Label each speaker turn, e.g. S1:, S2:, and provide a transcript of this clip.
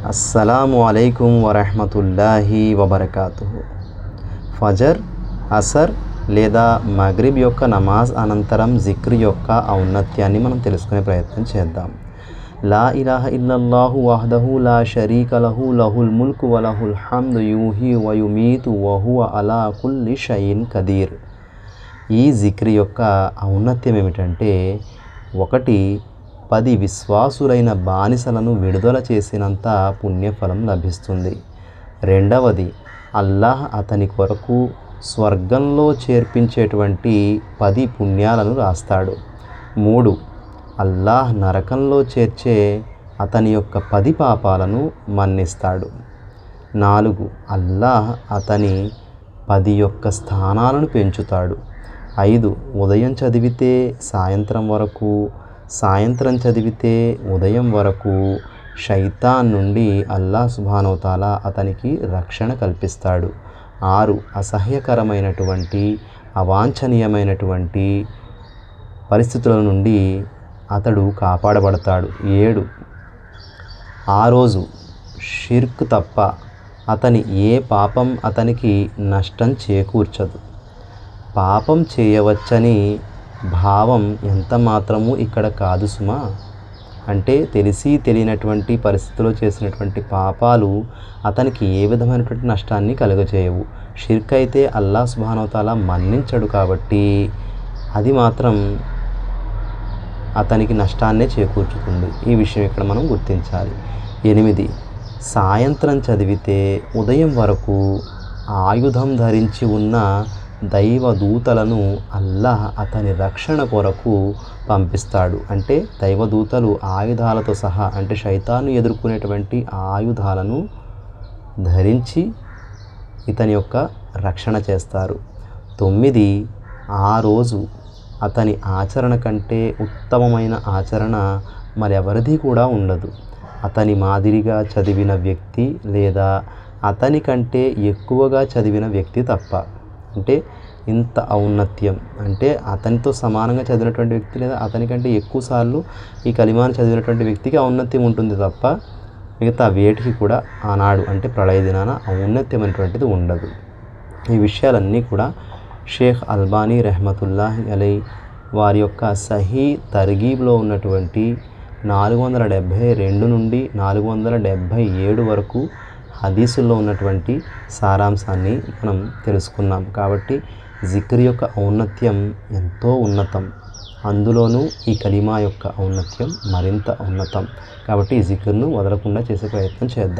S1: అస్సలాము అలైకుం వరహ్మతుల్లాహి వబర్కాతుహు. ఫజర్, అసర్ లేదా మగ్రిబ్ యొక్క నమాజ్ అనంతరం జిక్ర్ యొక్క ఔన్నత్యాన్ని మనం తెలుసుకునే ప్రయత్నం చేద్దాం. లా ఇలాహ ఇల్లల్లాహు వహ్దహు లా షరీక లహు లహుల్ ముల్కు వలహుల్ హమ్దు యూహీ వయుమీతు వహువ అలా కుల్లి షైఇన్ కదీర్. ఈ జిక్ర్ యొక్క ఔన్నత్యం ఏమిటంటే, 1, 10 విశ్వాసులైన బానిసలను విడుదల చేసినంత పుణ్యఫలం లభిస్తుంది. 2, అల్లాహ్ అతని కొరకు స్వర్గంలో చేర్పించేటువంటి 10 పుణ్యాలను రాస్తాడు. 3, అల్లాహ్ నరకంలో చేర్చే అతని యొక్క 10 పాపాలను మన్నిస్తాడు. 4, అల్లాహ్ అతని 10 యొక్క స్థానాలను పెంచుతాడు. 5, ఉదయం చదివితే సాయంత్రం వరకు, సాయంత్రం చదివితే ఉదయం వరకు షైతాన్ నుండి అల్లాహ్ సుబ్హానహు వ తఆలా అతనికి రక్షణ కల్పిస్తాడు. 6, అసహ్యకరమైనటువంటి అవాంఛనీయమైనటువంటి పరిస్థితుల నుండి అతడు కాపాడబడతాడు. 7, ఆ రోజు షిర్క్ తప్ప అతని ఏ పాపం అతనికి నష్టం చేకూర్చదు. పాపం చేయవచ్చని భావం ఎంత మాత్రము ఇక్కడ కాదు సుమా. అంటే తెలిసి తెలియనటువంటి పరిస్థితిలో చేసినటువంటి పాపాలు అతనికి ఏ విధమైనటువంటి నష్టాన్ని కలుగజేయవు. షిర్క్ అయితే అల్లాహ్ సుబ్హానహు వ తఆలా మన్నించడు కాబట్టి అది మాత్రం అతనికి నష్టాన్నే చేకూర్చుతుంది. ఈ విషయం ఇక్కడ మనం గుర్తించాలి. 8, సాయంత్రం చదివితే ఉదయం వరకు ఆయుధం ధరించి ఉన్న దైవదూతలను అల్లాహ్ అతని రక్షణ కొరకు పంపిస్తాడు. అంటే దైవదూతలు ఆయుధాలతో సహా, అంటే షైతాను ఎదుర్కొనేటువంటి ఆయుధాలను ధరించి ఇతని యొక్క రక్షణ చేస్తారు. 9, ఆ రోజు అతని ఆచరణ కంటే ఉత్తమమైన ఆచరణ మరెవరిది కూడా ఉండదు. అతని మాదిరిగా చదివిన వ్యక్తి లేదా అతని కంటే ఎక్కువగా చదివిన వ్యక్తి తప్ప. అంటే ఇంత ఔన్నత్యం, అంటే అతనితో సమానంగా చదివినటువంటి వ్యక్తి లేదా అతనికంటే ఎక్కువ సార్లు ఈ కలిమాను చదివినటువంటి వ్యక్తికి ఔన్నత్యం ఉంటుంది తప్ప మిగతా వేటికి కూడా ఆనాడు అంటే ప్రళయ దినాన ఔన్నత్యమైనటువంటిది ఉండదు. ఈ విషయాలన్నీ కూడా షేఖ్ అల్బానీ రెహ్మతుల్లాహి అలై వారి యొక్క సహీ తర్గీబ్లో ఉన్నటువంటి 472 నుండి 477 వరకు హదీసుల్లో ఉన్నటువంటి సారాంశాన్ని మనం తెలుసుకున్నాం. కాబట్టి జిక్ర్ యొక్క ఔన్నత్యం ఎంతో ఉన్నతం, అందులోనూ ఈ కలీమా యొక్క ఔన్నత్యం మరింత ఉన్నతం. కాబట్టి ఈ జిక్ర్ను వదలకుండా చేసే ప్రయత్నం చేద్దాం.